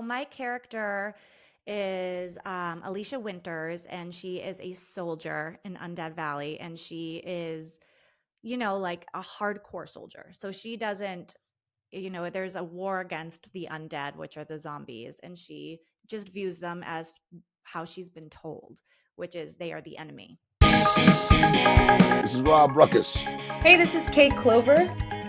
my character is Alicia Winters, and she is a soldier in Undead Valley, and she is, like a hardcore soldier. So she doesn't, there's a war against the undead, which are the zombies, and she just views them as how she's been told, which is they are the enemy. This is Rob Ruckus. Hey, this is Kate Clover.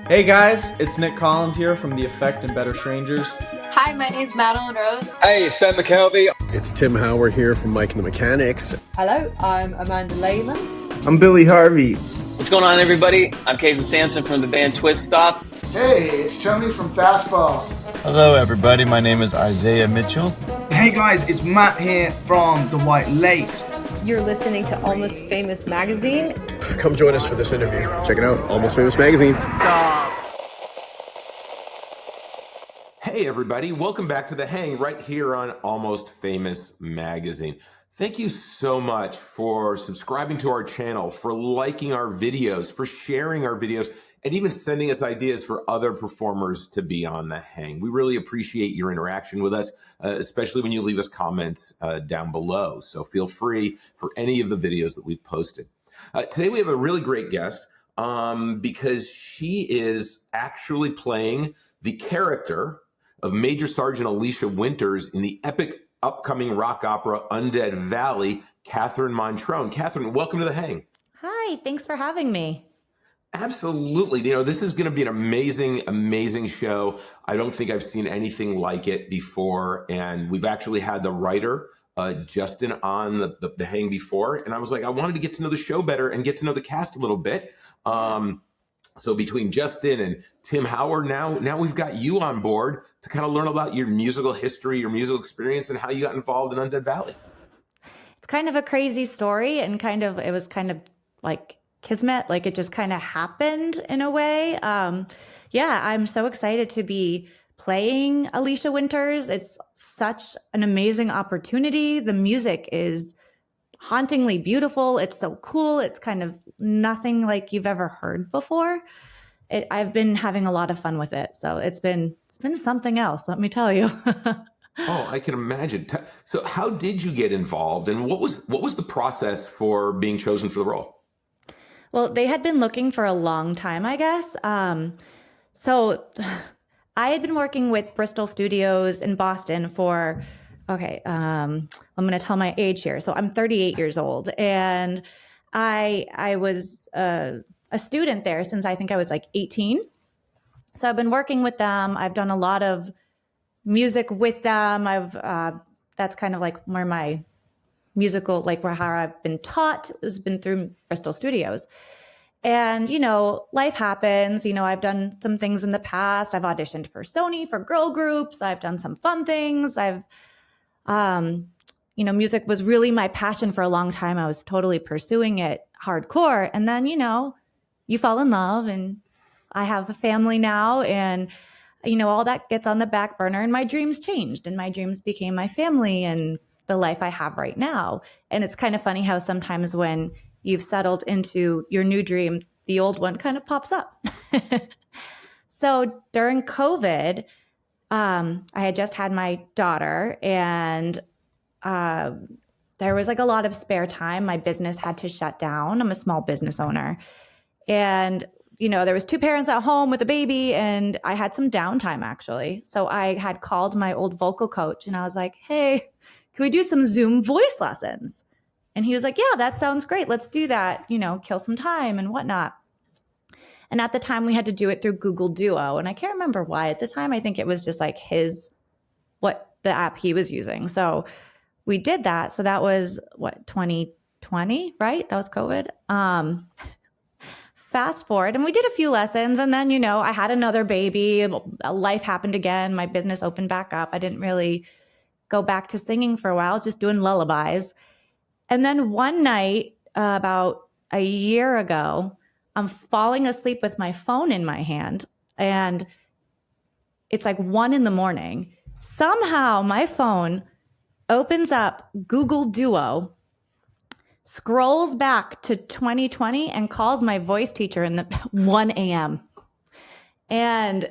Hey guys, it's Nick Collins here from The Effect and Better Strangers. Hi, my name is Madeline Rose. Hey, it's Ben McKelvey. It's Tim Howard here from Mike and the Mechanics. Hello, I'm Amanda Lehman. I'm Billy Harvey. What's going on, everybody? I'm Casey Sampson from the band Twist Stop. Hey, it's Tony from Fastball. Hello, everybody. My name is Isaiah Mitchell. Hey guys, it's Matt here from the White Lakes. You're listening to Almost Famous Magazine. Come join us for this interview. Check it out, Almost Famous Magazine. Hey everybody, welcome back to The Hang right here on Almost Famous Magazine. Thank you so much for subscribing to our channel, for liking our videos, for sharing our videos, and even sending us ideas for other performers to be on The Hang. We really appreciate your interaction with us, especially when you leave us comments down below. So feel free for any of the videos that we've posted. Today we have a really great guest because she is actually playing the character of Major Sergeant Alicia Winters in the epic upcoming rock opera Undead Valley, Kathryn Montrone. Kathryn, welcome to The Hang. Hi, thanks for having me. Absolutely. This is going to be an amazing, amazing show. I don't think I've seen anything like it before. And we've actually had the writer, Justin, on the Hang before. And I was like, I wanted to get to know the show better and get to know the cast a little bit. So between Justin and Tim Howard, now we've got you on board to kind of learn about your musical history, your musical experience, and how you got involved in Undead Valley. It's kind of a crazy story, and it was kind of like kismet, like it just kind of happened in a way. I'm so excited to be playing Alicia Winters. It's such an amazing opportunity. The music is hauntingly beautiful. It's so cool. It's kind of nothing like you've ever heard before. I've been having a lot of fun with it. So it's been something else, let me tell you. Oh, I can imagine. So how did you get involved, and what was the process for being chosen for the role? Well, they had been looking for a long time, I guess. So I had been working with Bristol Studios in Boston for, I'm going to tell my age here. So I'm 38 years old, and I was a student there since I think I was like 18. So I've been working with them. I've done a lot of music with them. That's kind of like where my musical, like how I've been taught, has been through Bristol Studios. And, life happens. I've done some things in the past. I've auditioned for Sony, for girl groups. I've done some fun things. Music was really my passion for a long time. I was totally pursuing it hardcore. And then, you fall in love, and I have a family now, and, all that gets on the back burner, and my dreams changed, and my dreams became my family and the life I have right now. And it's kind of funny how sometimes when you've settled into your new dream, the old one kind of pops up. So during COVID, I had just had my daughter, and there was like a lot of spare time. My business had to shut down. I'm a small business owner. And, there was two parents at home with a baby, and I had some downtime actually. So I had called my old vocal coach, and I was like, hey, can we do some Zoom voice lessons? And he was like, yeah, that sounds great. Let's do that, kill some time and whatnot. And at the time we had to do it through Google Duo. And I can't remember why at the time. I think it was just like the app he was using. So we did that. So that was 2020, right? That was COVID. Fast forward, and we did a few lessons, and then, I had another baby. Life happened again. My business opened back up. I didn't really go back to singing for a while, just doing lullabies. And then one night, about a year ago, I'm falling asleep with my phone in my hand, and it's like 1 a.m. Somehow my phone opens up Google Duo, scrolls back to 2020, and calls my voice teacher in the 1 a.m. And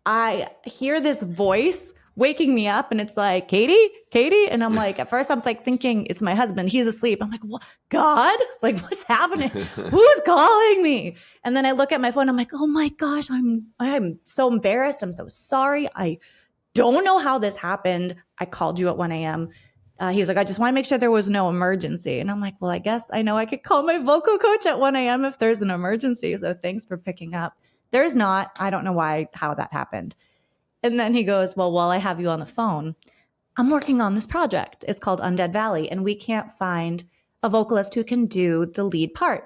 I hear this voice waking me up, and it's like, Katie. And I'm like, at first I'm like thinking it's my husband. He's asleep. I'm like, what? God? Like, what's happening? Who's calling me? And then I look at my phone. I'm like, oh my gosh, I'm so embarrassed. I'm so sorry. I don't know how this happened. I called you at 1 a.m. He was like, I just want to make sure there was no emergency. And I'm like, well, I guess I know I could call my vocal coach at 1 a.m. if there's an emergency. So thanks for picking up. There's not. I don't know how that happened. And then he goes, well, while I have you on the phone, I'm working on this project. It's called Undead Valley, and we can't find a vocalist who can do the lead part.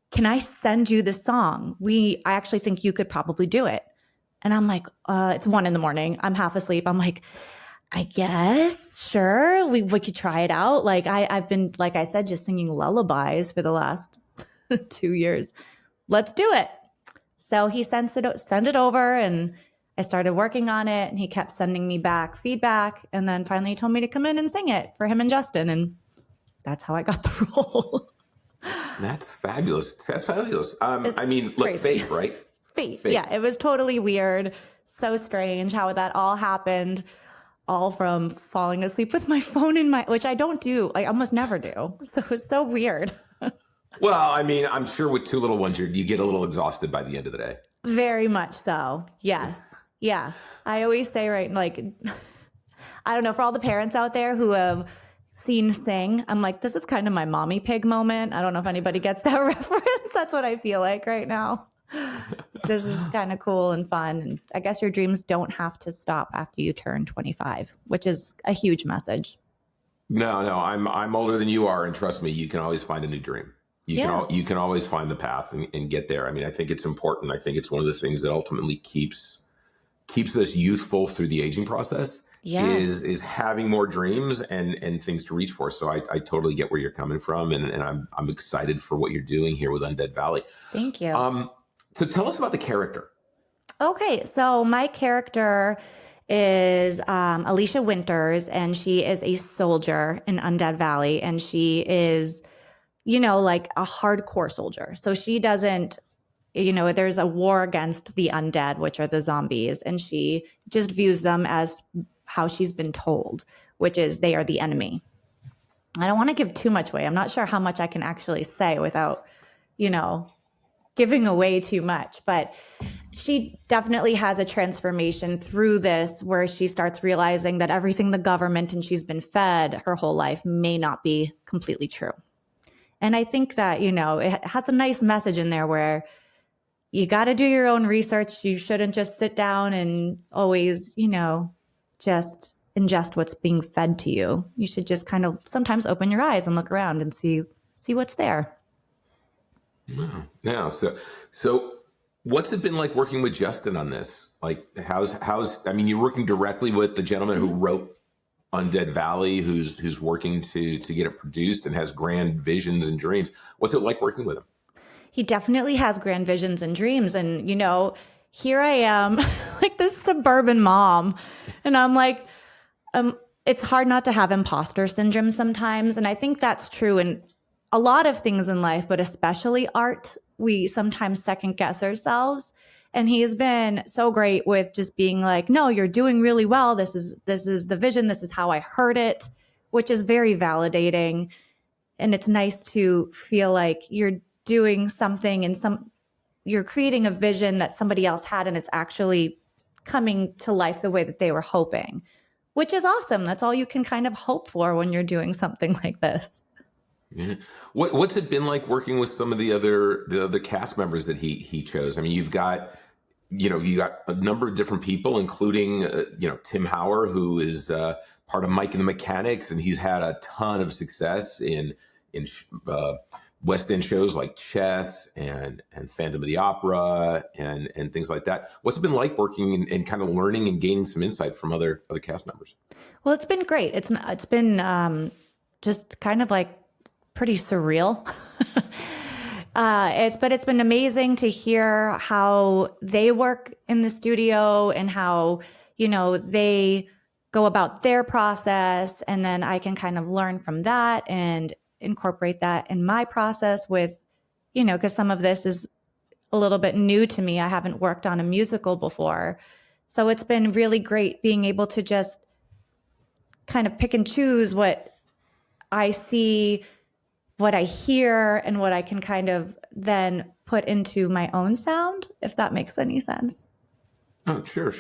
Can I send you the song? I actually think you could probably do it. And I'm like, it's 1 a.m. I'm half asleep. I'm like, I guess, sure, we could try it out. Like I've been, like I said, just singing lullabies for the last 2 years. Let's do it. So he sent it over, and I started working on it, and he kept sending me back feedback. And then finally he told me to come in and sing it for him and Justin. And that's how I got the role. That's fabulous. I mean, look, crazy. faith, right? Faith. Yeah, it was totally weird. So strange how that all happened. All from falling asleep with my phone which I don't do, like almost never do. So it was so weird. Well, I mean, I'm sure with 2 little ones, you get a little exhausted by the end of the day. Very much so. Yes. Yeah. I always say, right, like, I don't know, for all the parents out there who have seen Sing, I'm like, this is kind of my mommy pig moment. I don't know if anybody gets that reference. That's what I feel like right now. This is kind of cool and fun. And I guess your dreams don't have to stop after you turn 25, which is a huge message. No, I'm older than you are. And trust me, you can always find a new dream. You can always find the path and get there. I mean, I think it's important. I think it's one of the things that ultimately keeps us youthful through the aging process. Yes. Is having more dreams and things to reach for. So I totally get where you're coming from. And I'm excited for what you're doing here with Undead Valley. Thank you. So tell us about the character. Okay, so my character is Alicia Winters, and she is a soldier in Undead Valley, and she is, like a hardcore soldier. So she doesn't, there's a war against the undead, which are the zombies, and she just views them as how she's been told, which is they are the enemy. I don't want to give too much away. I'm not sure how much I can actually say without, giving away too much, but she definitely has a transformation through this where she starts realizing that everything the government and she's been fed her whole life may not be completely true. And I think that, it has a nice message in there where you got to do your own research. You shouldn't just sit down and always, just ingest what's being fed to you. You should just kind of sometimes open your eyes and look around and see what's there. Yeah. So what's it been like working with Justin on this? Like I mean, you're working directly with the gentleman who wrote Undead Valley, who's working to get it produced and has grand visions and dreams. What's it like working with him? He definitely has grand visions and dreams. And, here I am, like this suburban mom. And I'm like, it's hard not to have imposter syndrome sometimes. And I think that's true in a lot of things in life, but especially art. We sometimes second guess ourselves. And he's been so great with just being like, no, you're doing really well. This is the vision. This is how I heard it, which is very validating. And it's nice to feel like you're doing something and you're creating a vision that somebody else had, and it's actually coming to life the way that they were hoping, which is awesome. That's all you can kind of hope for when you're doing something like this. Yeah. What's it been like working with some of the other cast members that he chose? I mean, you got a number of different people, including Tim Hauer, who is part of Mike and the Mechanics, and he's had a ton of success in West End shows like Chess and Phantom of the Opera and things like that. What's it been like working and kind of learning and gaining some insight from other cast members? Well, it's been great. It's been just kind of like pretty surreal. It's been amazing to hear how they work in the studio and how, they go about their process. And then I can kind of learn from that and incorporate that in my process with, because some of this is a little bit new to me. I haven't worked on a musical before. So it's been really great being able to just kind of pick and choose what I see, what I hear, and what I can kind of then put into my own sound, if that makes any sense. Oh, sure.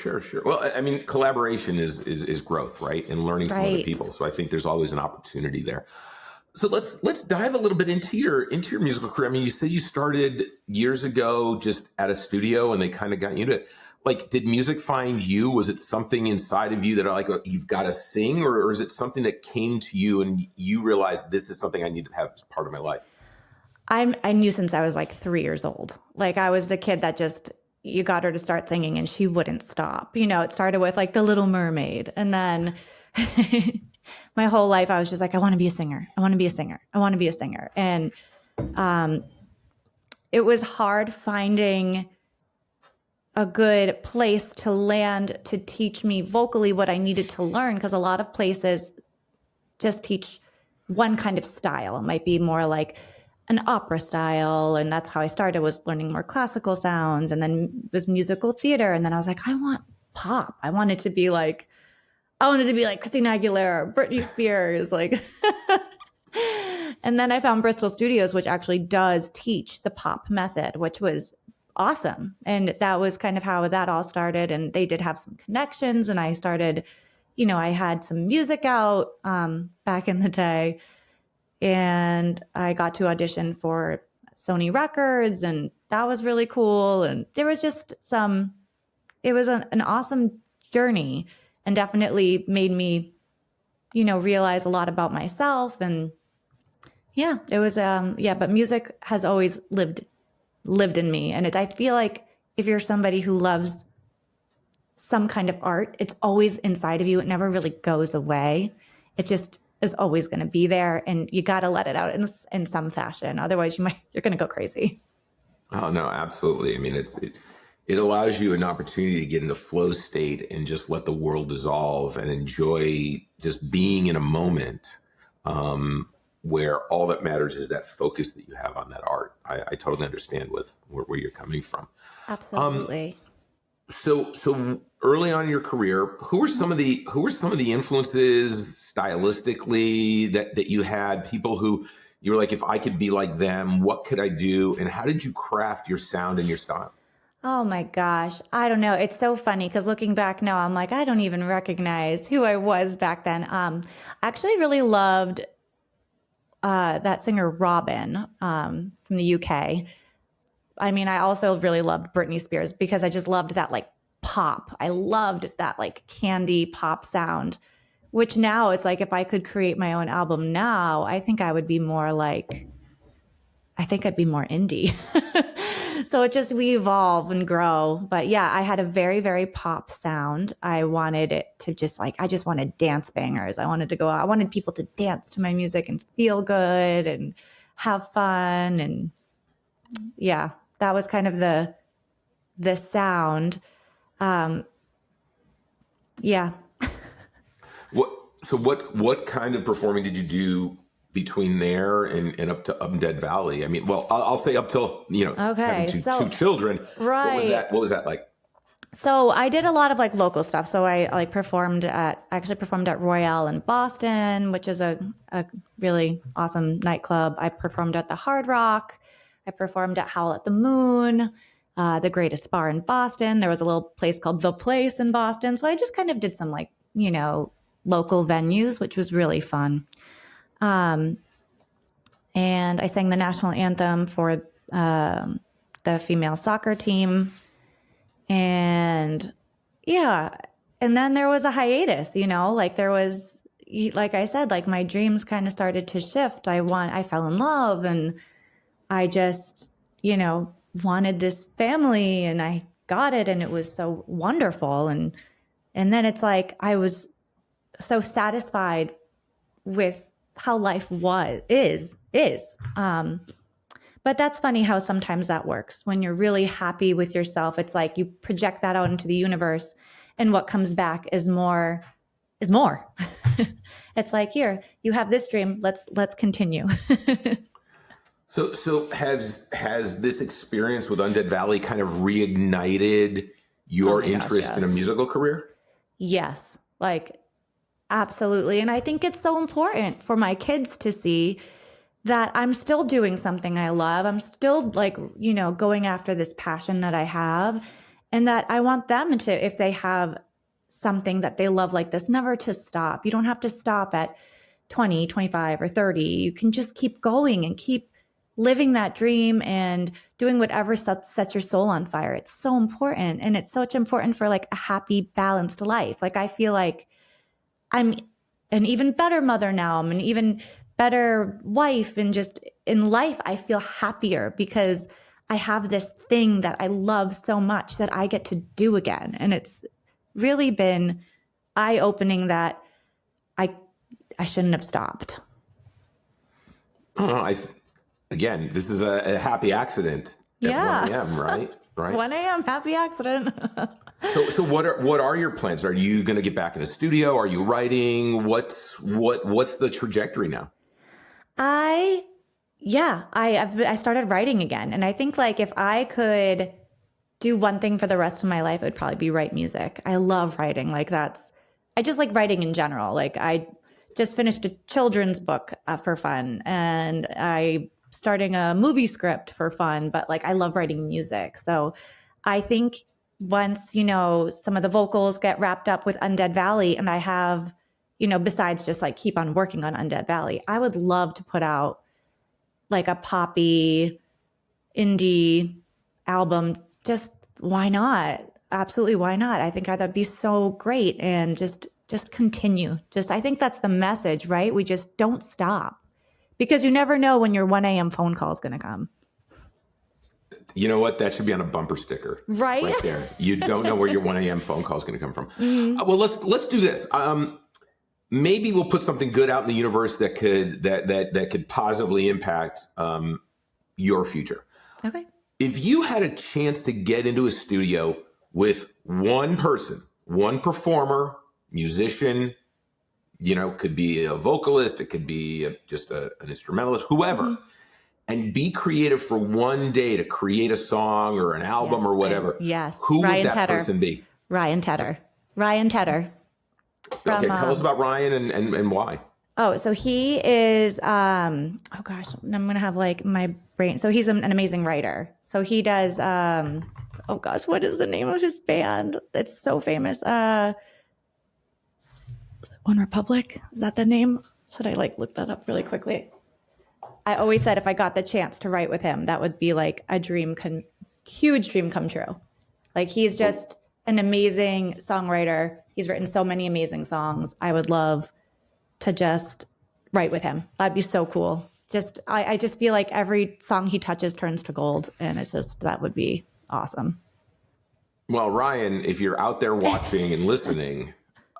Well, I mean, collaboration is growth, right? And learning from other Right. people. So I think there's always an opportunity there. So let's dive a little bit into your musical career. I mean, you said you started years ago just at a studio and they kind of got you into it. Like, did music find you? Was it something inside of you that like you've got to sing, or is it something that came to you and you realized this is something I need to have as part of my life? I knew since I was like 3 years old. Like, I was the kid that just, you got her to start singing and she wouldn't stop. You know, it started with like The Little Mermaid. And then my whole life I was just like, I want to be a singer. I want to be a singer. I want to be a singer. And it was hard finding a good place to land to teach me vocally what I needed to learn, because a lot of places just teach one kind of style. It might be more like an opera style, and that's how I started, was learning more classical sounds, and then it was musical theater, and then I was like, I want pop. I wanted to be like Christina Aguilera, Britney Spears, like. And then I found Bristol Studios, which actually does teach the pop method, which was awesome. And that was kind of how that all started. And they did have some connections, and I started, you know, I had some music out back in the day, and I got to audition for Sony Records, and that was really cool. And there was just it was an awesome journey, and definitely made me, you know, realize a lot about myself. And yeah, it was, but music has always lived in me. And I feel like if you're somebody who loves some kind of art, it's always inside of you. It never really goes away. It just is always going to be there, and you got to let it out in some fashion. Otherwise you're going to go crazy. Oh no, absolutely. I mean, it allows you an opportunity to get into flow state and just let the world dissolve and enjoy just being in a moment where all that matters is that focus that you have on that art. I totally understand where you're coming from. Absolutely. So early on in your career, who were some of the influences stylistically that you had? People who you were like, if I could be like them, what could I do? And how did you craft your sound and your style? Oh my gosh. I don't know. It's so funny because looking back now, I'm like, I don't even recognize who I was back then. I actually really loved that singer Robin from the UK. I mean, I also really loved Britney Spears because I just loved that like pop. I loved that like candy pop sound, which now it's like if I could create my own album now, I think I'd be more indie. So we evolve and grow. But yeah, I had a very, very pop sound. I wanted it to I just wanted dance bangers. I wanted to go out. I wanted people to dance to my music and feel good and have fun. And yeah, that was kind of the sound. Yeah. What kind of performing did you do between there and up to Undead Valley? I mean, well, I'll say up till, having two children. Right. What was that like? So I did a lot of like local stuff. So I performed at Royale in Boston, which is a really awesome nightclub. I performed at the Hard Rock. I performed at Howl at the Moon, the greatest bar in Boston. There was a little place called The Place in Boston. So I just kind of did some local venues, which was really fun. And I sang the national anthem for the female soccer team. And yeah, and then there was a hiatus, like I said, like my dreams kind of started to shift. I fell in love, and I just, wanted this family, and I got it, and it was so wonderful. And then it's like I was so satisfied with how life is. But that's funny how sometimes that works. When you're really happy with yourself, it's like you project that out into the universe, and what comes back is more. It's like, here, you have this dream. Let's continue. So has this experience with Undead Valley kind of reignited your Oh my gosh, interest in a yes. musical career? Yes, like absolutely. And I think it's so important for my kids to see that I'm still doing something I love. I'm still like, going after this passion that I have, and that I want them to, if they have something that they love like this, never to stop. You don't have to stop at 20, 25, or 30. You can just keep going and keep living that dream and doing whatever sets your soul on fire. It's so important. And it's so important for like a happy, balanced life. Like I feel like I'm an even better mother now. I'm an even better wife. And just in life, I feel happier because I have this thing that I love so much that I get to do again. And it's really been eye-opening that I shouldn't have stopped. Oh, again, this is a happy accident at 1 a.m., right? Right. 1 a.m. happy accident. So what are your plans? Are you going to get back in the studio? Are you writing? What's the trajectory now? I started writing again, and I think like if I could do one thing for the rest of my life, it would probably be write music. I love writing. I just like writing in general. Like I just finished a children's book for fun, and I starting a movie script for fun, but like I love writing music. So I think once, some of the vocals get wrapped up with Undead Valley, and I have, besides just like keep on working on Undead Valley, I would love to put out like a poppy indie album. Just why not? Absolutely, why not? I think that'd be so great. And just continue. I think that's the message, right? We just don't stop, because you never know when your 1 a.m. phone call is going to come. You know what? That should be on a bumper sticker, right there. You don't know where your 1 a.m. phone call is going to come from. Mm-hmm. Well, let's do this. Maybe we'll put something good out in the universe that could positively impact your future. Okay. If you had a chance to get into a studio with one person, one performer, musician, could be a vocalist, it could be just an instrumentalist, whoever, mm-hmm. and be creative for one day to create a song or an album or whatever. Yes. Who Ryan would that Tedder. person be? Ryan Tedder. Ryan Tedder. Okay, tell us about Ryan and why. Oh, so he is, oh gosh, I'm going to have like my brain. So he's an amazing writer. So he does, oh gosh, what is the name of his band? It's so famous. One Republic? Is that the name? Should I like look that up really quickly? I always said if I got the chance to write with him, that would be like a huge dream come true. Like he's just an amazing songwriter. He's written so many amazing songs. I would love to just write with him. That'd be so cool. I just feel like every song he touches turns to gold, and that would be awesome. Well, Ryan, if you're out there watching and listening,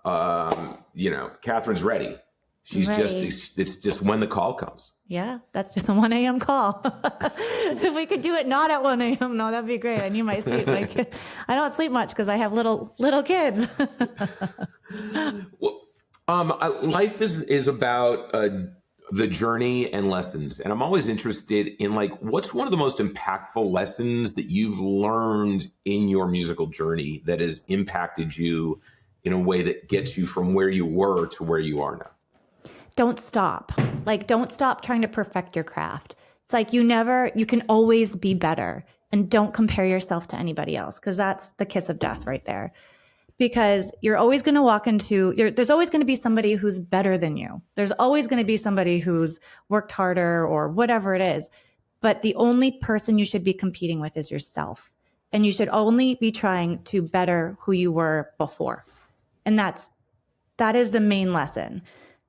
Kathryn's ready. She's ready. It's just when the call comes. Yeah, that's just a 1 a.m. call. If we could do it not at 1 a.m., no, that'd be great. I need my sleep. I don't sleep much because I have little kids. Well, life is about the journey and lessons, and I'm always interested in what's one of the most impactful lessons that you've learned in your musical journey that has impacted you in a way that gets you from where you were to where you are now. Don't stop. Don't stop trying to perfect your craft. It's like you can always be better, and don't compare yourself to anybody else, because that's the kiss of death right there. Because you're always going to there's always going to be somebody who's better than you. There's always going to be somebody who's worked harder or whatever it is. But the only person you should be competing with is yourself. And you should only be trying to better who you were before. And that is the main lesson.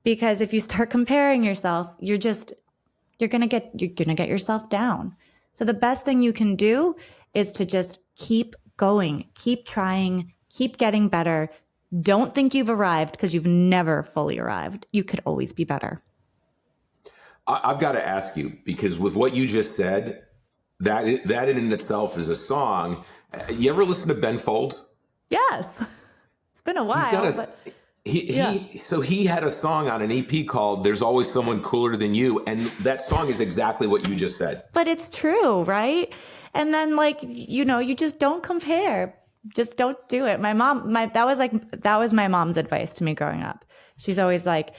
Because if you start comparing yourself, you're going to get yourself down. So the best thing you can do is to just keep going, keep trying, keep getting better. Don't think you've arrived, because you've never fully arrived. You could always be better. I've got to ask you, because with what you just said, that in itself is a song. You ever listen to Ben Folds? Yes. It's been a while. He had a song on an EP called There's Always Someone Cooler Than You. And that song is exactly what you just said. But it's true, right? And then you just don't compare. just don't do it. That was my mom's advice to me growing up. She's always like,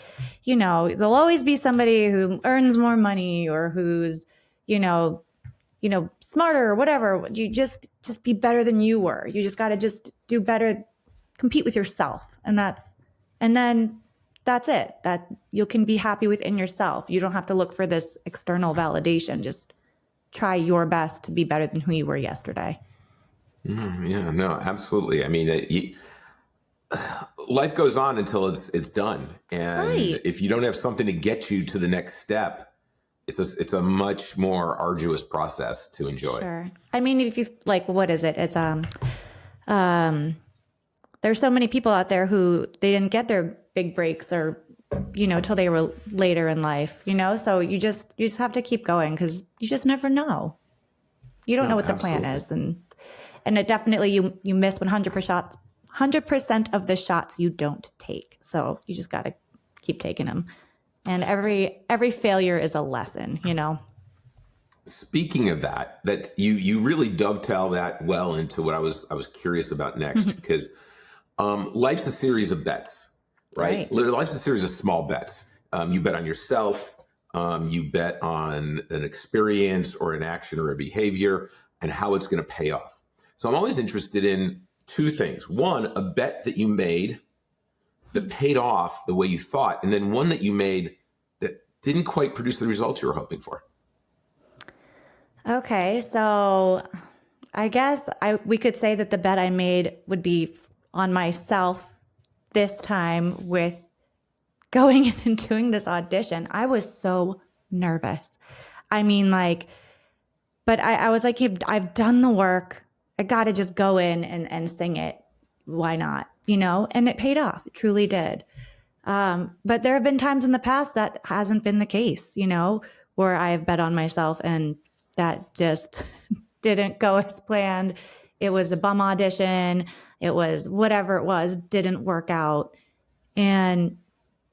there'll always be somebody who earns more money or who's, smarter or whatever. You just be better than you were. You just got to just do better, compete with yourself. And then that's it. That you can be happy within yourself. You don't have to look for this external validation. Just try your best to be better than who you were yesterday. Yeah, no, absolutely. I mean, life goes on until it's done. And if you don't have something to get you to the next step, it's a much more arduous process to enjoy. Sure. I mean, if you what is it? It's there's so many people out there who they didn't get their big breaks or till they were later in life. So you just have to keep going because you just never know. You don't know what the plan is, and it definitely you miss 100% of the shots you don't take. So you just got to keep taking them. And every failure is a lesson, Speaking of that you really dovetail that well into what I was curious about next, because life's a series of bets, right? Life's a series of small bets. You bet on yourself, you bet on an experience or an action or a behavior and how it's going to pay off. So I'm always interested in two things. One, a bet that you made that paid off the way you thought, and then one that you made that didn't quite produce the results you were hoping for. Okay, so I guess we could say that the bet I made would be on myself this time with going in and doing this audition. I was so nervous. I mean, but I was like, I've done the work. I got to just go in and sing it. Why not? And it paid off. It truly did. But there have been times in the past that hasn't been the case, where I have bet on myself and that just didn't go as planned. It was a bum audition. It was whatever it was, didn't work out. And,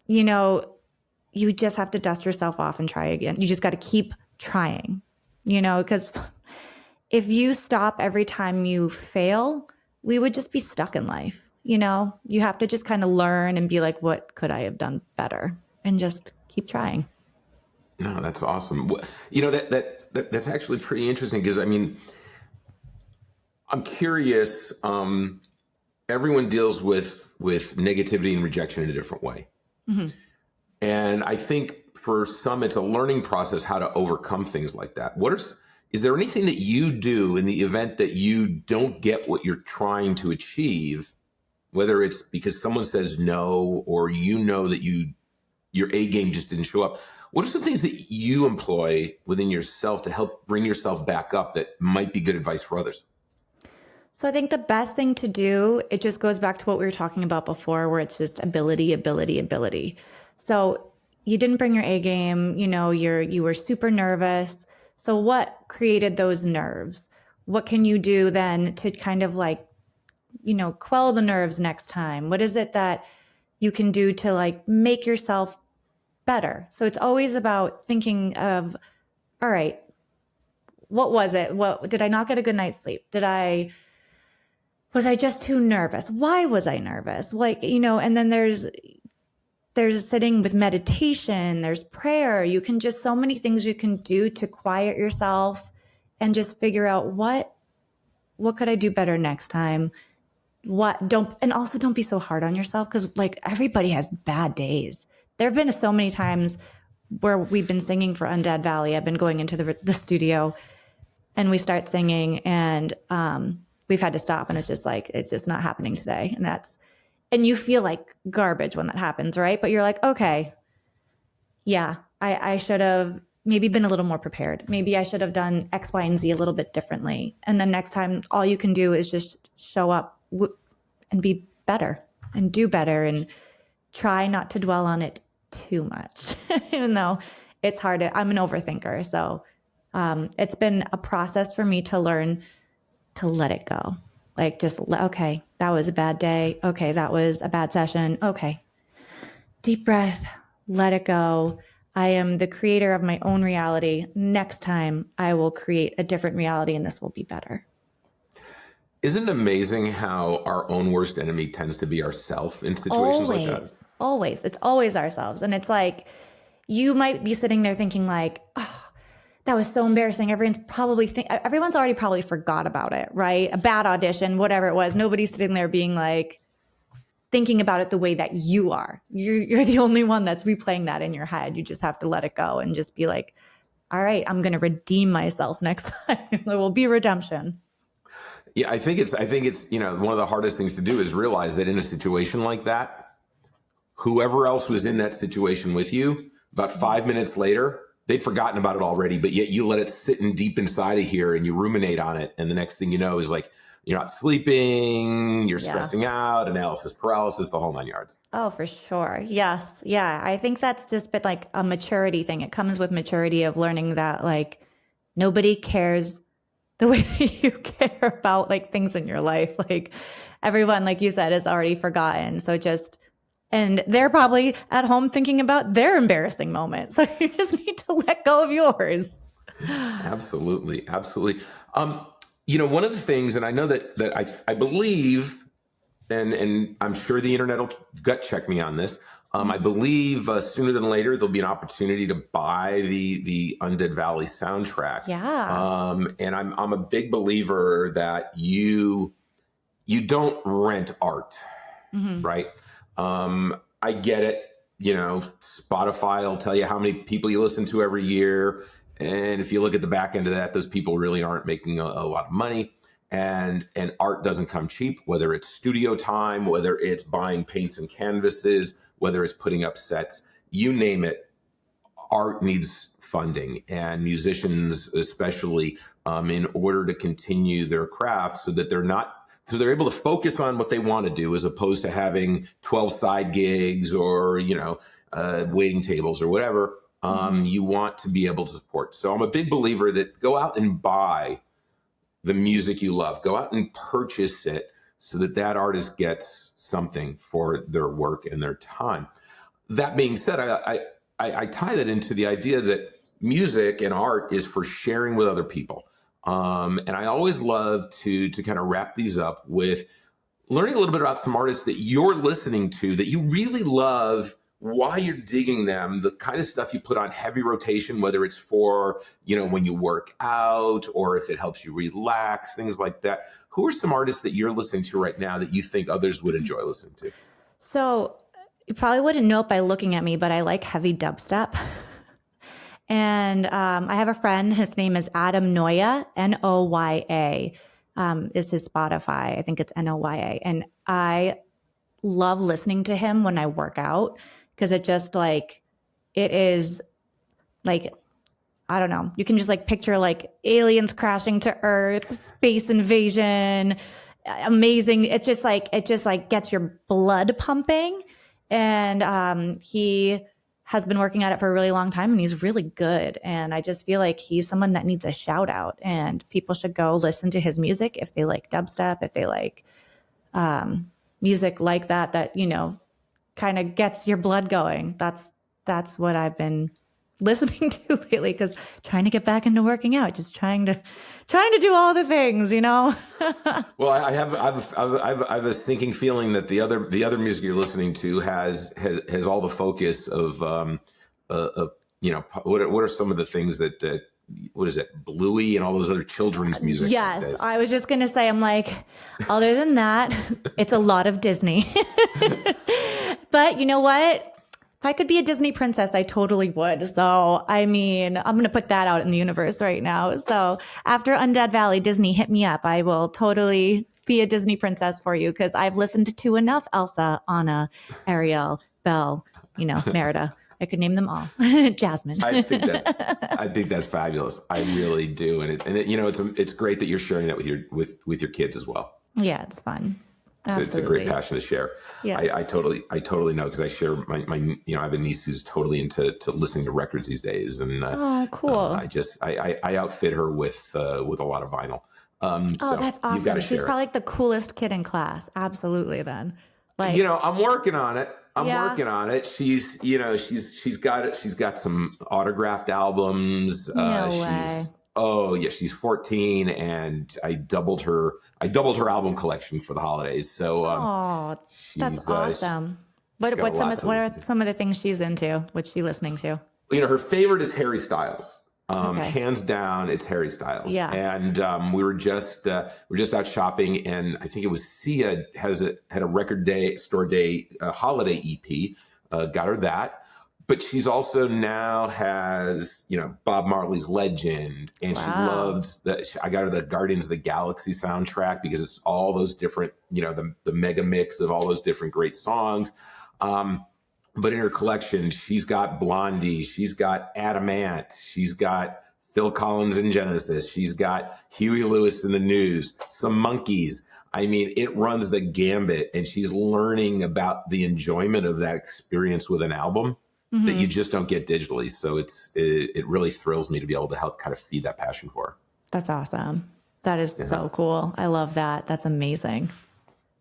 you just have to dust yourself off and try again. You just got to keep trying, because if you stop every time you fail, we would just be stuck in life. You have to just kind of learn and be like, what could I have done better? And just keep trying. No, that's awesome. That's actually pretty interesting because, I mean, I'm curious. Everyone deals with negativity and rejection in a different way. Mm-hmm. And I think for some, it's a learning process how to overcome things like that. Is there anything that you do in the event that you don't get what you're trying to achieve, whether it's because someone says no, or that your A game just didn't show up? What are some things that you employ within yourself to help bring yourself back up that might be good advice for others? So I think the best thing to do, it just goes back to what we were talking about before, where it's just ability. So you didn't bring your A game, you were super nervous. So what created those nerves? What can you do then to kind of quell the nerves next time? What is it that you can do to make yourself better? So it's always about thinking of, all right, what was it? What did I not get a good night's sleep? Was I just too nervous? Why was I nervous? And then there's sitting with meditation, there's prayer. You can so many things you can do to quiet yourself and just figure out what could I do better next time? And also don't be so hard on yourself, because everybody has bad days. There have been so many times where we've been singing for Undead Valley. I've been going into the studio and we start singing and we've had to stop, and it's just not happening today. And you feel like garbage when that happens, right? But you're like, okay, yeah, I should have maybe been a little more prepared. Maybe I should have done X, Y, and Z a little bit differently. And then next time, all you can do is just show up and be better and do better and try not to dwell on it too much, even though it's hard. I'm an overthinker. So it's been a process for me to learn to let it go. Okay, that was a bad day. Okay, that was a bad session. Okay, deep breath, let it go. I am the creator of my own reality. Next time I will create a different reality and this will be better. Isn't it amazing how our own worst enemy tends to be ourself in situations like that? Always. It's always ourselves. And it's like, you might be sitting there thinking like, oh, that was so embarrassing. Everyone's already probably forgot about it, right? A bad audition, whatever it was. Nobody's sitting there being like, thinking about it the way that you are. You're the only one that's replaying that in your head. You just have to let it go and just be like, all right, I'm going to redeem myself next time. There will be redemption. Yeah, I think it's one of the hardest things to do is realize that in a situation like that, whoever else was in that situation with you, about 5 minutes later, they'd forgotten about it already, but yet you let it sit in deep inside of here and you ruminate on it. And the next thing you know is like, you're not sleeping, you're stressing out, analysis paralysis, the whole 9 yards. Oh, for sure. Yes. Yeah. I think that's just been like a maturity thing. It comes with maturity of learning that like nobody cares the way that you care about like things in your life. Like everyone, like you said, is already forgotten. So and they're probably at home thinking about their embarrassing moment. So you just need to let go of yours. Absolutely. Absolutely. One of the things, and I know that I believe, and I'm sure the internet will gut check me on this. I believe sooner than later there'll be an opportunity to buy the Undead Valley soundtrack. Yeah. And I'm a big believer that you don't rent art, right? I get it. Spotify will tell you how many people you listen to every year. And if you look at the back end of that, those people really aren't making a lot of money. And art doesn't come cheap, whether it's studio time, whether it's buying paints and canvases, whether it's putting up sets, you name it, art needs funding. And musicians, especially, in order to continue their craft so that they're able to focus on what they want to do as opposed to having 12 side gigs or, waiting tables or whatever. You want to be able to support. So I'm a big believer that go out and buy the music you love. Go out and purchase it so that artist gets something for their work and their time. That being said, I tie that into the idea that music and art is for sharing with other people. And I always love to kind of wrap these up with learning a little bit about some artists that you're listening to that you really love, why you're digging them, the kind of stuff you put on heavy rotation, whether it's for, when you work out or if it helps you relax, things like that. Who are some artists that you're listening to right now that you think others would enjoy listening to? So you probably wouldn't know it by looking at me, but I like heavy dubstep. And I have a friend, his name is Adam Noya, Noya, is his Spotify. I think it's Noya. And I love listening to him when I work out because it just like, it is like, I don't know. You can just like picture like aliens crashing to Earth, space invasion, amazing. It just like gets your blood pumping. And he has been working at it for a really long time and he's really good. And I just feel like he's someone that needs a shout out and people should go listen to his music if they like dubstep, if they like music like that, kind of gets your blood going. That's what I've been listening to lately because trying to get back into working out, just trying to do all the things, Well, I have a sinking feeling that the other music you're listening to has all the focus of what are some of the things that what is it, Bluey and all those other children's music? Yes, I was just gonna say, I'm like, other than that, it's a lot of Disney. But you know what? If I could be a Disney princess, I totally would. So, I mean, I'm going to put that out in the universe right now. So after Undead Valley, Disney, hit me up. I will totally be a Disney princess for you because I've listened to enough Elsa, Anna, Ariel, Belle, Merida. I could name them all. Jasmine. I think that's fabulous. I really do. And it's great that you're sharing that with your kids as well. Yeah, it's fun. So it's a great passion to share. Yes. I totally know because I share my I have a niece who's totally into listening to records these days, and oh, cool. I outfit her with a lot of vinyl. So that's awesome. She's probably like the coolest kid in class. Absolutely. Then, I'm working on it. Working on it. She's got some autographed albums. No way. Oh yeah, she's 14, and I doubled her album collection for the holidays. So Oh, that's awesome. What what are some of the things she's into? What's she listening to? Her favorite is Harry Styles. Okay. Hands down, it's Harry Styles. Yeah. And we were just out shopping, and I think it was Sia had a record store day holiday EP. Got her that. But she's also now has, Bob Marley's Legend, and she loves I got her the Guardians of the Galaxy soundtrack because it's all those different, the mega mix of all those different great songs. But in her collection, she's got Blondie, she's got Adamant, she's got Phil Collins and Genesis, she's got Huey Lewis and the News, some Monkees. I mean, it runs the gambit, and she's learning about the enjoyment of that experience with an album that you just don't get digitally. So it really thrills me to be able to help kind of feed that passion for her. That's awesome. That is so cool. I love that. That's amazing.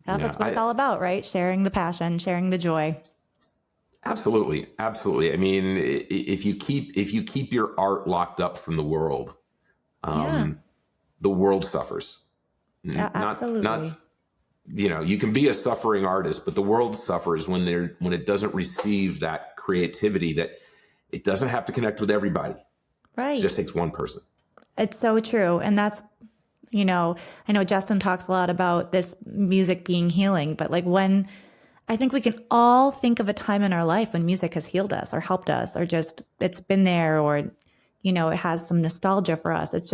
That's what it's all about, right? Sharing the passion, sharing the joy. Absolutely. Absolutely. I mean, if you keep your art locked up from the world, the world suffers. Absolutely. You can be a suffering artist, but the world suffers when it doesn't receive that creativity, that it doesn't have to connect with everybody. Right. It just takes one person. It's so true. And that's, I know Justin talks a lot about this music being healing, but I think we can all think of a time in our life when music has healed us or helped us, or just it's been there, or, it has some nostalgia for us. It's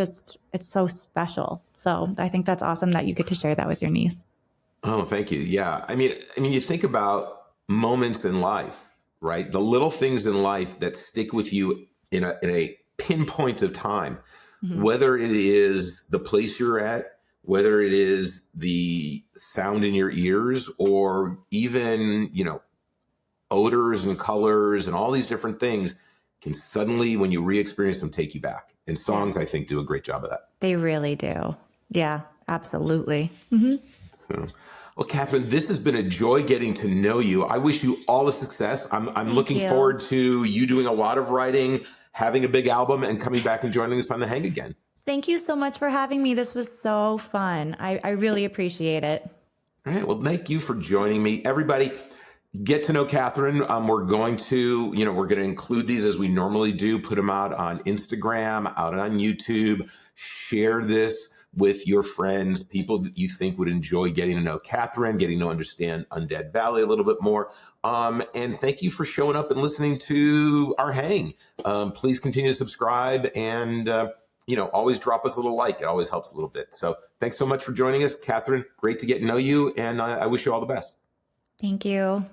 so special. So I think that's awesome that you get to share that with your niece. Oh, thank you. Yeah. I mean, you think about moments in life, right? The little things in life that stick with you in a pinpoint of time, whether it is the place you're at, whether it is the sound in your ears, or even, odors and colors and all these different things can suddenly, when you re-experience them, take you back. And songs, I think, do a great job of that. They really do. Yeah, absolutely. So, well, Kathryn, this has been a joy getting to know you. I wish you all the success. I'm looking forward to you doing a lot of writing, having a big album, and coming back and joining us on The Hang again. Thank you so much for having me. This was so fun. I really appreciate it. All right. Well, thank you for joining me. Everybody, get to know Kathryn. We're going to include these as we normally do, put them out on Instagram, out on YouTube. Share this with your friends, people that you think would enjoy getting to know Kathryn, getting to understand Undead Valley a little bit more. And thank you for showing up and listening to our hang. Please continue to subscribe, and always drop us a little like. It always helps a little bit. So thanks so much for joining us, Kathryn. Great to get to know you, and I wish you all the best. Thank you.